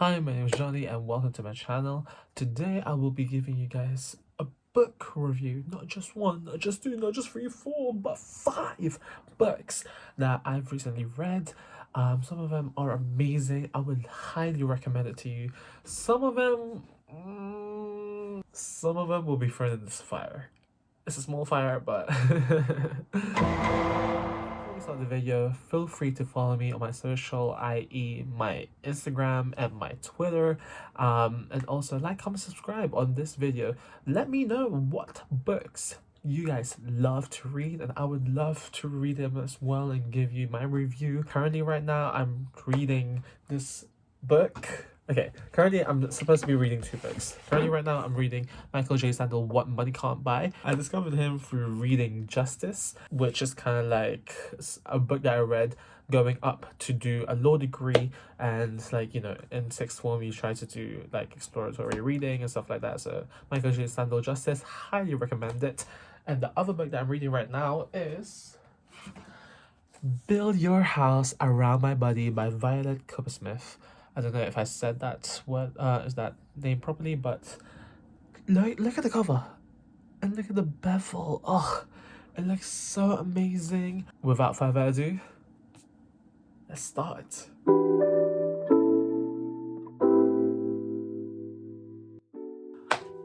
Hi, my name is Johnny and welcome to my channel. Today I will be giving you guys a book review, not just one, not just two, not just three, four, but five books that I've recently read. Some of them are amazing. I would highly recommend it to you. Some of them, some of them will be thrown in this fire. It's a small fire, but before we start the video, feel free to follow me on my social, i.e. my Instagram and my Twitter. And also like, comment, subscribe on this video. Let me know what books you guys love to read, and I would love to read them as well and give you my review. Currently, right now, I'm reading this book. Okay, currently I'm supposed to be reading two books. Currently right now I'm reading Michael J. Sandel, What Money Can't Buy. I discovered him through reading Justice, which is kind of like a book that I read going up to do a law degree, and like, you know, in sixth form you try to do like exploratory reading and stuff like that. So Michael J. Sandel, Justice, highly recommend it. And the other book that I'm reading right now is Build Your House Around My Body by Violet Coopersmith. I don't know if I said that is that name properly, but look at the cover and look at the bevel. Oh, it looks so amazing. Without further ado, let's start.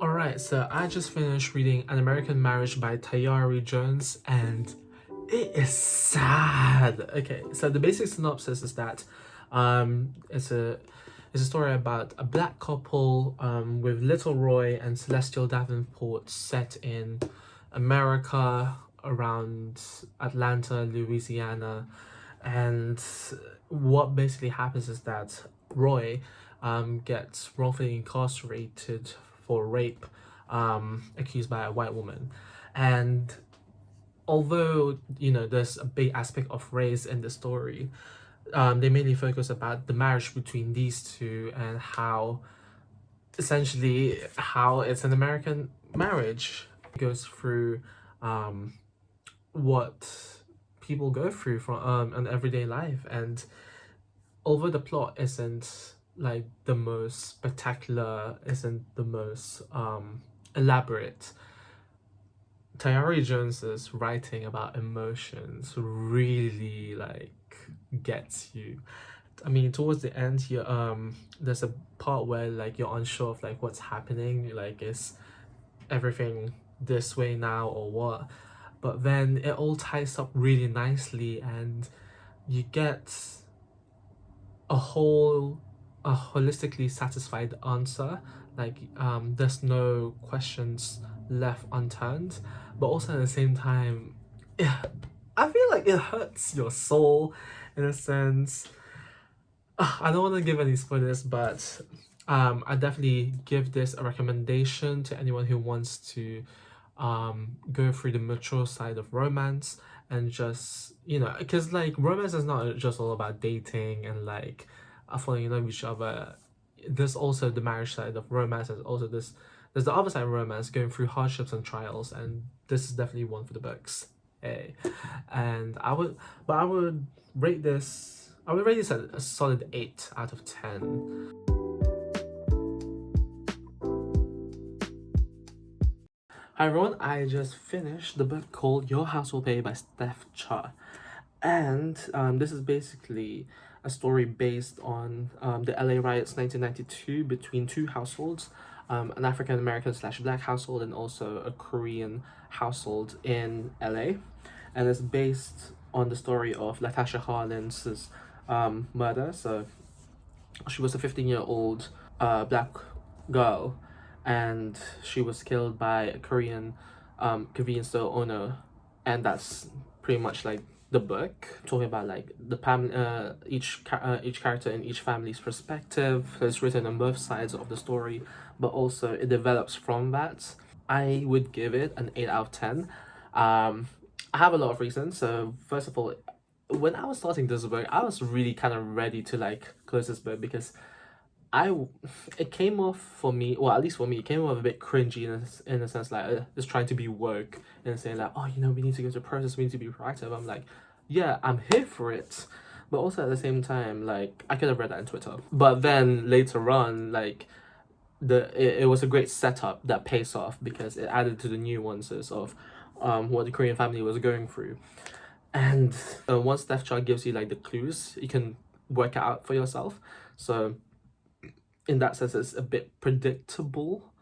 Alright, so I just finished reading An American Marriage by Tayari Jones, and it is sad. Okay, so the basic synopsis is that it's a story about a black couple with Little Roy and Celestial Davenport set in America around Atlanta, Louisiana. And what basically happens is that Roy gets wrongfully incarcerated for rape, accused by a white woman. And although, you know, there's a big aspect of race in the story, they mainly focus about the marriage between these two and how essentially how it's an American marriage. It goes through what people go through from an everyday life. And although the plot isn't like the most spectacular, isn't the most elaborate, Tayari Jones's writing about emotions really like gets you. I mean, towards the end, you there's a part where like you're unsure of like what's happening, like is everything this way now or what? But then it all ties up really nicely, and you get a holistically satisfied answer. Like there's no questions left unturned, but also at the same time, I feel like it hurts your soul in a sense. I don't want to give any spoilers, but I definitely give this a recommendation to anyone who wants to go through the mature side of romance, and just, you know, because like romance is not just all about dating and like falling in love with each other. There's also the marriage side of romance, and also there's the other side of romance, going through hardships and trials, and this is definitely one for the books. Hey. And I would rate this, I would rate this at a solid 8 out of 10. Hi everyone, I just finished the book called Your House Will Pay by Steph Cha. And this is basically a story based on the LA riots 1992 between two households, an African American / black household and also a Korean household in LA. And it's based on the story of Latasha Harlins' murder. So she was a 15-year-old black girl, and she was killed by a Korean convenience store owner. And that's pretty much like the book, talking about like the each character in each family's perspective. So it's written on both sides of the story, but also it develops from that. I would give it an 8 out of 10. I have a lot of reasons. So first of all, when I was starting this book, I was really kind of ready to like close this book, because it came off for me, well, at least for me, it came off a bit cringy in a sense, like it's trying to be woke and saying like, oh, you know, we need to go to process, we need to be proactive. I'm like, yeah, I'm here for it, But also at the same time, like, I could have read that on Twitter. But then later on, like, it was a great setup that pays off because it added to the nuances of what the Korean family was going through. And once Death Chart gives you like the clues, you can work it out for yourself. So in that sense, it's a bit predictable,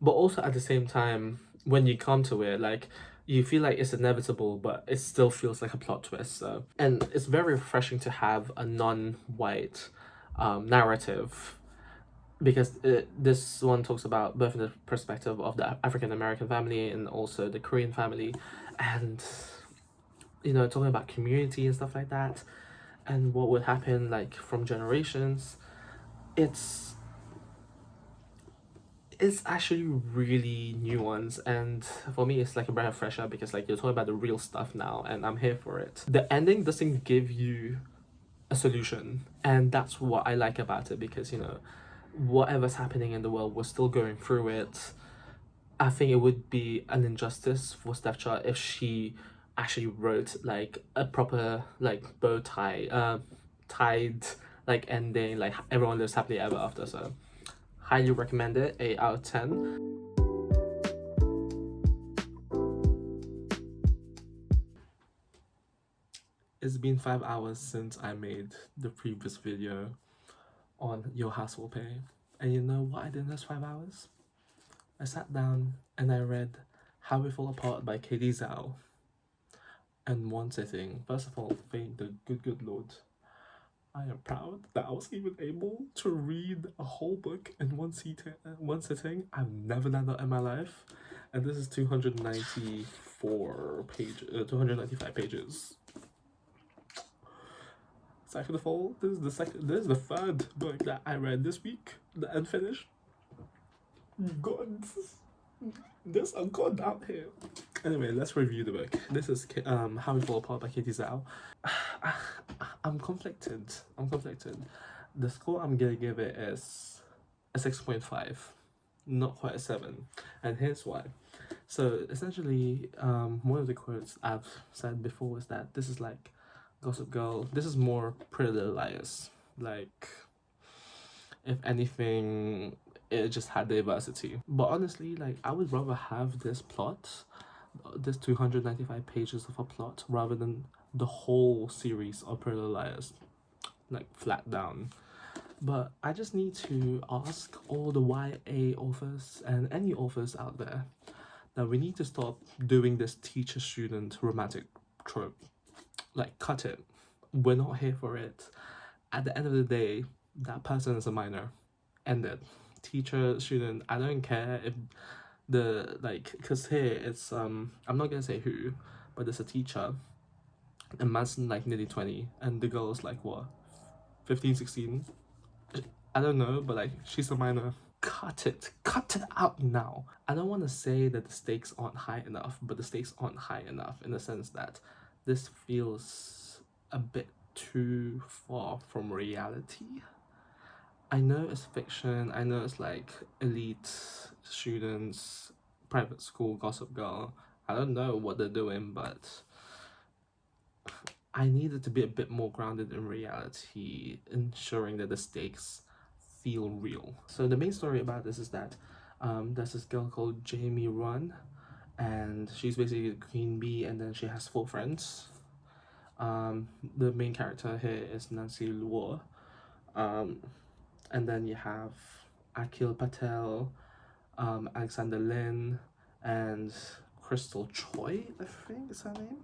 but also at the same time, when you come to it, like, you feel like it's inevitable, but it still feels like a plot twist. So, and it's very refreshing to have a non-white narrative, because this one talks about both in the perspective of the African American family and also the Korean family, and talking about community and stuff like that, and what would happen like from generations. It's actually really nuanced, and for me it's like a breath of fresh air, because like you're talking about the real stuff now and I'm here for it. The ending doesn't give you a solution, and that's what I like about it, because whatever's happening in the world, we're still going through it. I think it would be an injustice for Steph Chart if she actually wrote like a proper like bow tie tied like ending, like everyone lives happily ever after. So highly recommend it, 8 out of 10. It's been 5 hours since I made the previous video on Your House Will Pay, and you know what I did in those 5 hours? I sat down and I read How We Fall Apart by Katie Zhao in one sitting. First of all, thank the good Lord. I am proud that I was even able to read a whole book in one sitting. I've never done that in my life, and this is 294 pages, 295 pages. Second of all, this is the third book that I read this week and finished. God, there's a God out here. Anyway, let's review the book. This is How We Fall Apart by Katie Zhao. I'm conflicted. The score I'm gonna give it is a 6.5, not quite a 7, and here's why. So essentially, one of the quotes I've said before is that this is like Gossip Girl. This is more Pretty Little Liars. Like, if anything, it just had diversity. But honestly, like, I would rather have this plot, this 295 pages of a plot, rather than the whole series of Pretty Little Liars, like flat down. But I just need to ask all the YA authors and any authors out there that we need to stop doing this teacher-student romantic trope. Like, cut it. We're not here for it. At the end of the day, that person is a minor. End it. Teacher, student, I don't care if because here it's I'm not gonna say who, but there's a teacher, and man's like nearly 20, and the girl is like what, 15, 16. I don't know, but like, she's a minor. Cut it out now. I don't want to say that the stakes aren't high enough, but the stakes aren't high enough in the sense that this feels a bit too far from reality. I know it's fiction, I know it's like elite students, private school, Gossip Girl. I don't know what they're doing, but I need it to be a bit more grounded in reality, ensuring that the stakes feel real. So the main story about this is that there's this girl called Jamie Run, and she's basically the queen bee, and then she has 4 friends. The main character here is Nancy Luo, and then you have Akhil Patel, Alexander Lin, and Crystal Choi, I think is her name.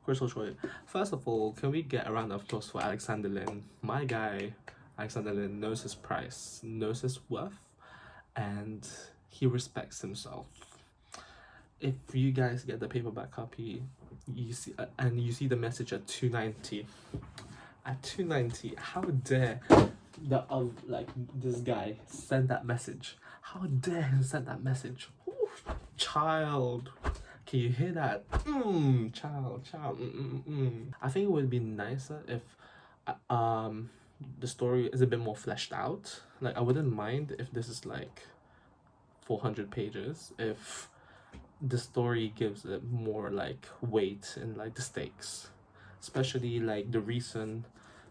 Crystal Choi. First of all, can we get a round of applause for Alexander Lin? My guy, Alexander Lin, knows his price, knows his worth, and he respects himself. If you guys get the paperback copy, you see the message at 290. At 290, how dare this guy send that message? How dare him send that message? Ooh, child, can you hear that? Child. I think it would be nicer if the story is a bit more fleshed out. Like, I wouldn't mind if this is like 400 pages, if the story gives it more like weight and like the stakes. especially like the reason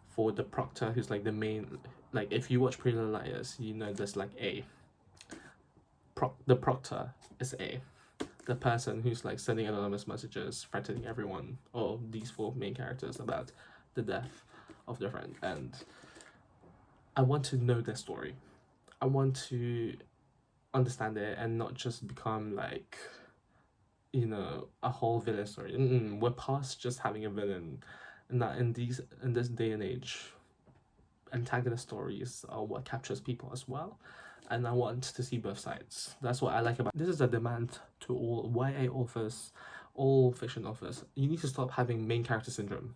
for the proctor, who's like the main, like if you watch Pretty Little Liars, you know there's like the proctor is the person who's like sending anonymous messages threatening everyone, or these four main characters, about the death of their friend. And I want to know their story. I want to understand it and not just become like, you know, a whole villain story. We're past just having a villain, and that in this day and age, antagonist stories are what captures people as well. And I want to see both sides. That's what I like about this. Is a demand to all YA authors, all fiction authors. You need to stop having main character syndrome.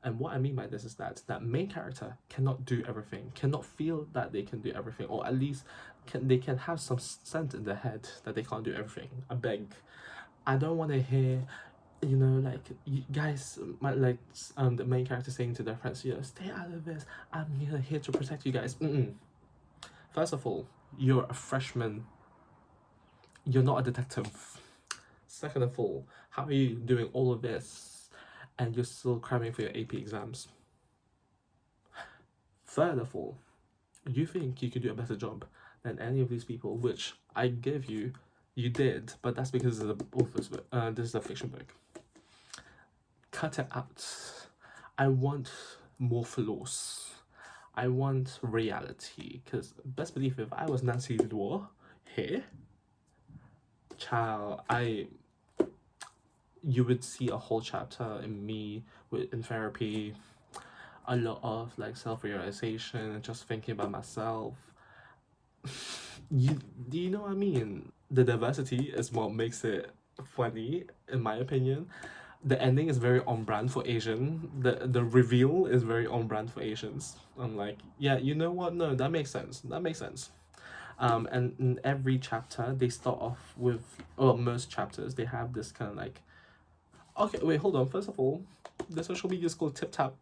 And what I mean by this is that main character cannot do everything, cannot feel that they can do everything, or at least they can have some sense in their head that they can't do everything. I beg. I don't want to hear, you know, like, you guys, the main character saying to their friends, you know, stay out of this. I'm here to protect you guys. First of all, you're a freshman. You're not a detective. Second of all, how are you doing all of this and you're still cramming for your AP exams? Third of all, you think you could do a better job than any of these people, which I give you, you did, but that's because of the author's book. This is a fiction book. Cut it out. I want more flaws. I want reality, because best believe if I was Nancy Loire here, child, you would see a whole chapter in me in therapy, a lot of like self-realization and just thinking about myself. Do you know what I mean? The diversity is what makes it funny, in my opinion. The ending is very on brand for Asian. The reveal is very on brand for Asians. I'm like, yeah, you know what? No, that makes sense. That makes sense. And in every chapter, they start off with, or most chapters, they have this kind of like, okay, wait, hold on. First of all, the social media is called Tip Tap.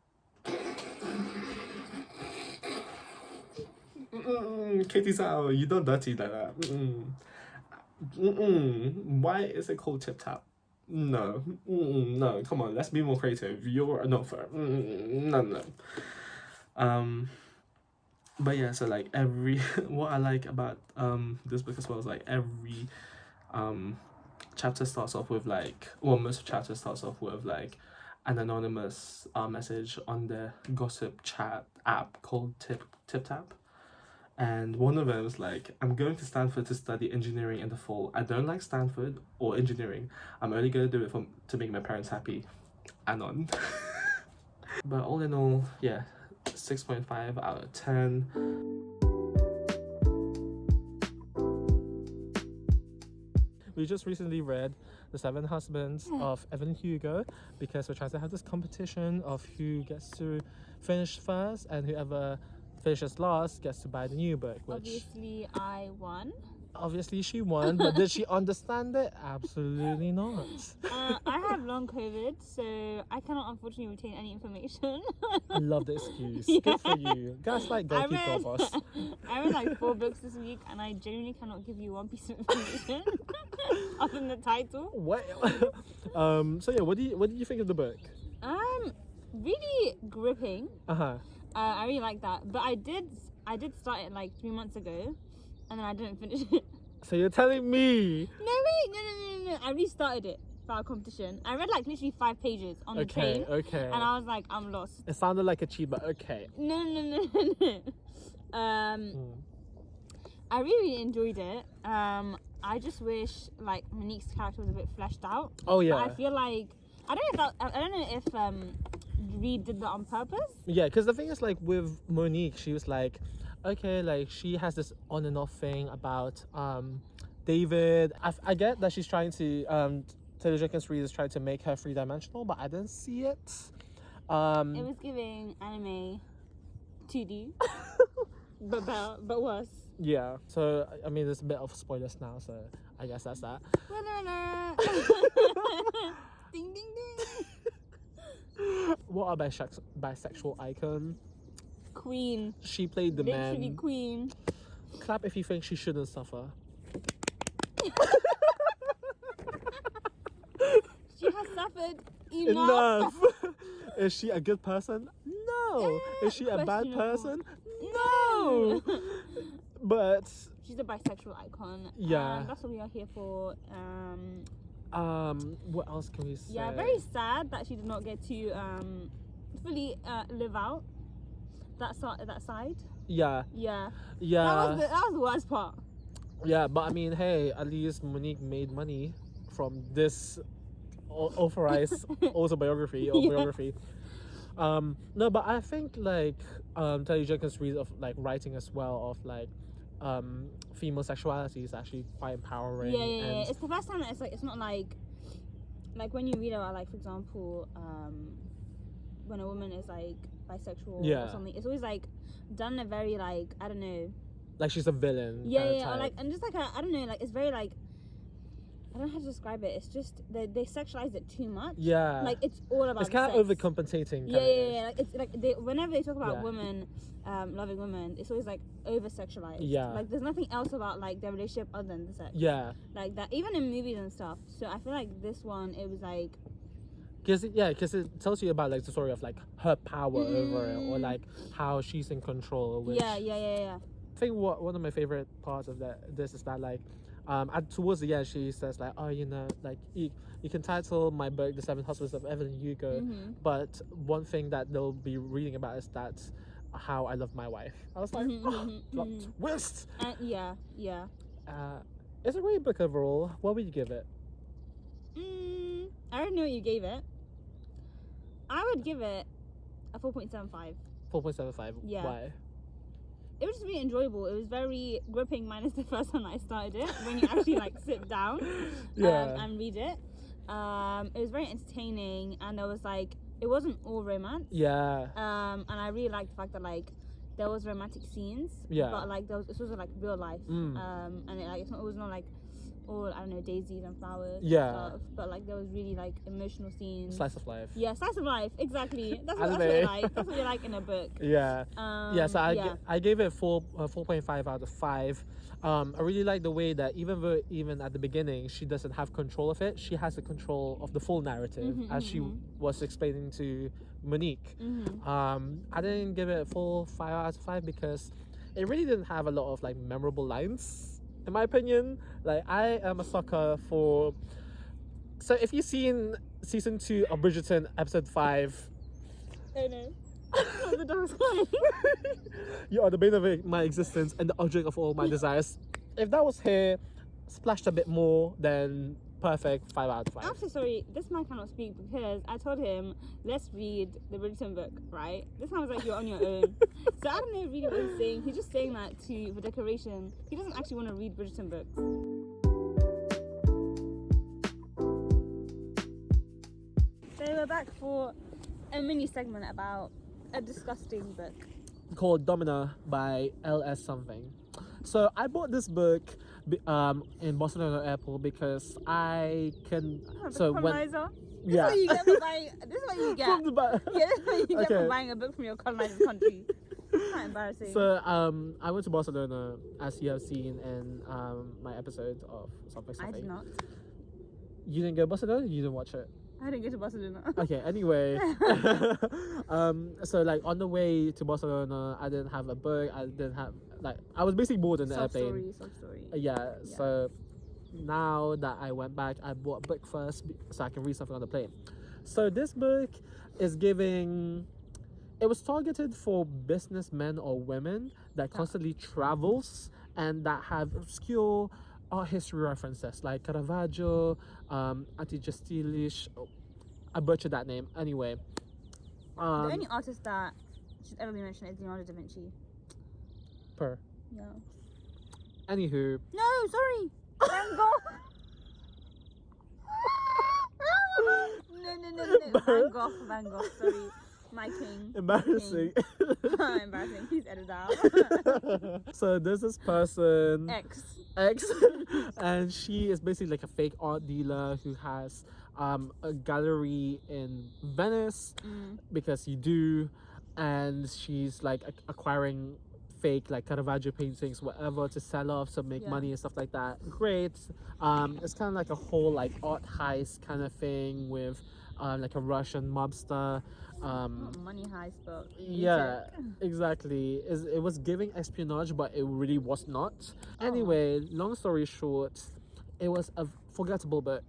Katie Zhao, you don't dirty like that. Why is it called Tip Tap? No, no, come on, let's be more creative. You're not fair. No. But yeah, so like every what I like about this book as well is like every chapter starts off with like, well, most chapters starts off with like an anonymous message on the gossip chat app called Tip Tap. And one of them is like, I'm going to Stanford to study engineering in the fall. I don't like Stanford or engineering. I'm only going to do it to make my parents happy. Anon. But all in all, yeah, 6.5 out of 10. We just recently read The Seven Husbands of Evelyn Hugo, because we're trying to have this competition of who gets to finish first, and whoever finishes last gets to buy the new book, which obviously I won. Obviously she won, but did she understand it? Absolutely not. I have long COVID, so I cannot unfortunately retain any information. I love the excuse. Yeah. Good for you. Gaslight girl, keep girl boss. I read like 4 books this week, and I genuinely cannot give you one piece of information other than the title. What? So yeah, what do you think of the book? Really gripping. Uh-huh. I really like that, but I did start it like 3 months ago, and then I didn't finish it. So you're telling me? No, I restarted it for our competition. I read like literally 5 pages on the train. Okay. And I was like, I'm lost. It sounded like a cheat, but okay. No. I really enjoyed it. I just wish like Monique's character was a bit fleshed out. Oh yeah. But I feel like I don't know if Reed did that on purpose. Yeah, because the thing is, like with Monique, she was like, okay, like she has this on and off thing about David. I get that she's trying to Taylor Jenkins Reid is trying to make her 3-dimensional, but I didn't see it. It was giving anime 2D, but worse. Yeah. So I mean, there's a bit of spoilers now, so I guess that's that. Ding ding ding. What a bisexual icon. Queen. She played the man. Literally queen. Clap if you think she shouldn't suffer. She has suffered enough. Is she a good person? No. Is she a bad person? No. But She's a bisexual icon. yeah. That's what we are here for. What else can we say? Yeah, very sad that she did not get to fully live out that side. Yeah. Yeah. Yeah. That was the worst part. Yeah, but I mean, hey, at least Monique made money from this authorized autobiography or biography. No, but I think like Telly Jenkins' read of like writing as well of like female sexuality is actually quite empowering. Yeah. It's the first time that it's not like when you read about, like, for example, when a woman is like bisexual or something, it's always like done in a very like, I don't know, like she's a villain. Or like, and just like I don't know, like it's very like, I don't know how to describe it. It's just they sexualize it too much. Yeah. Like it's all about. It's kind of overcompensating. Yeah. Like it's like whenever they talk about women, loving women, it's always like over sexualized. Yeah. Like there's nothing else about like their relationship other than the sex. Yeah. Like that, even in movies and stuff. So I feel like this one, it was like. Because it tells you about like the story of like her power over it, or like how she's in control. Which Yeah. I think one of my favorite parts of this is that like. Towards the end, she says like, oh, you know, like you can title my book "The Seven Husbands of Evelyn Hugo," but one thing that they'll be reading about is that's how I love my wife. I was like, plot twist. Yeah. It's a great book overall. What would you give it? I already know what you gave it. I would give it a 4.75. 4.75. Yeah. Why? It was just really enjoyable. It was very gripping, minus the first time I started it, when you actually like sit down and read it. It was very entertaining, and there was like, it wasn't all romance. Yeah. And I really liked the fact that like there was romantic scenes. Yeah. But like this was like real life. And it was not like all, I don't know, daisies and flowers. Yeah. And stuff, but like there was really like emotional scenes. Slice of life. Yeah, slice of life. Exactly. That's what you like. That's what you like in a book. Yeah. So I gave it 4.5 out of 5. I really like the way that even at the beginning she doesn't have control of it. She has the control of the full narrative, as she was explaining to Monique. I didn't give it a full 5 out of 5 because it really didn't have a lot of like memorable lines. In my opinion, like I am a sucker for. So if you've seen season 2 of Bridgerton, episode 5. Oh no. The dog's crying. You are the bane of my existence and the object of all my desires. If that was here, splashed a bit more, then perfect, 5 out of 5. I'm so sorry, this man cannot speak because I told him, let's read the Bridgerton book, right? This man was like, you're on your own. So I don't know really what he's saying. He's just saying that for decoration. He doesn't actually want to read Bridgerton books. So we're back for a mini segment about a disgusting book called Domino by L.S. something. So I bought this book in Barcelona Airport because I can. So colonizer. This is what you get for buying. This is what you get. From the Yeah, this is what you get for buying a book from your colonized country. Quite embarrassing. So I went to Barcelona, as you have seen in my episode of something. I did not. You didn't go to Barcelona? You didn't watch it? I didn't go to Barcelona. Okay, anyway. So like on the way to Barcelona, I didn't have a book. I didn't have I was basically bored in the airplane. Sub story. Yeah, so now that I went back, I bought a book first so I can read something on the plane. So this book is it was targeted for businessmen or women that constantly travels and that have obscure art history references like Caravaggio, Antigestilish. I butchered that name. Anyway, the only artist that should ever be mentioned is Leonardo da Vinci. Yeah. Anywho. No, sorry. Van Gogh. No. Van Gogh. Sorry. My king. Embarrassing. Embarrassing. Please edit out. So there's this person. X. And she is basically like a fake art dealer who has a gallery in Venice because you do, and she's like acquiring fake like Caravaggio paintings, whatever, to sell off to make money and stuff like that. Great. It's kind of like a whole like art heist kind of thing with like a Russian mobster. Not money heist, but Yeah, exactly. It was giving espionage, but it really was not. Anyway, long story short, it was a forgettable book.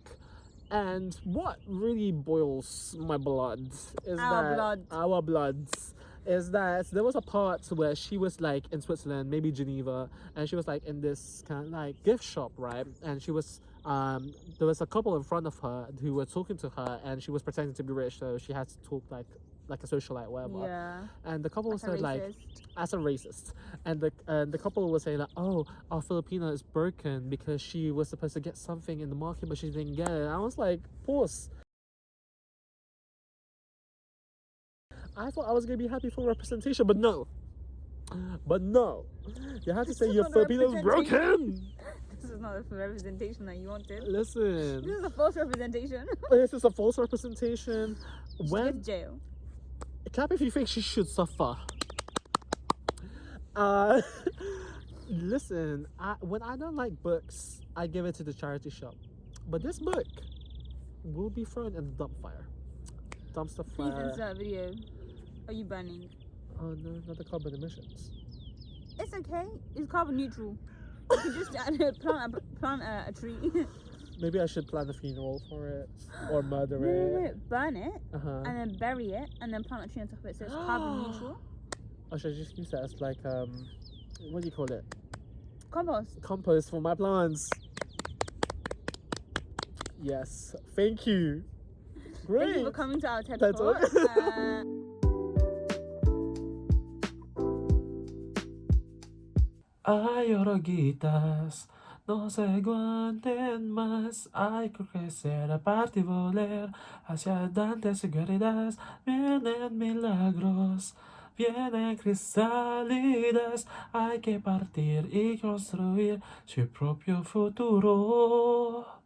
And what really boils my blood is our bloods is that there was a part where she was like in Switzerland, maybe Geneva, and she was like in this kind of like gift shop, right? And she was there was a couple in front of her who were talking to her, and she was pretending to be rich, so she had to talk like a socialite, whatever. Yeah. And the couple Like said like, as a racist, and the couple was saying like, oh, our Filipina is broken because she was supposed to get something in the market but she didn't get it. And I was like, pause. I thought I was gonna be happy for representation, but no. You have to say your Filipino is broken. This is not the representation that you wanted. Listen. This is a false representation. This is a false representation. When go to jail. Clap if you think she should suffer. Listen, when I don't like books, I give it to the charity shop. But this book will be thrown in the dumpster fire. Please insert video. Are you burning? Oh no, not the carbon emissions. It's okay. It's carbon neutral. You can just plant a tree. Maybe I should plan a funeral for it or murder it. No, burn it and then bury it and then plant a tree on top of it so it's carbon neutral. Or should I just use that as like what do you call it? Compost. Compost for my plants. Yes, thank you. Great. Thank you for coming to our TED Talk. Hay oruguitas, no se aguanten más, hay que crecer, aparte volar, hacia adelante seguridades, vienen milagros, vienen cristalidas, hay que partir y construir su propio futuro.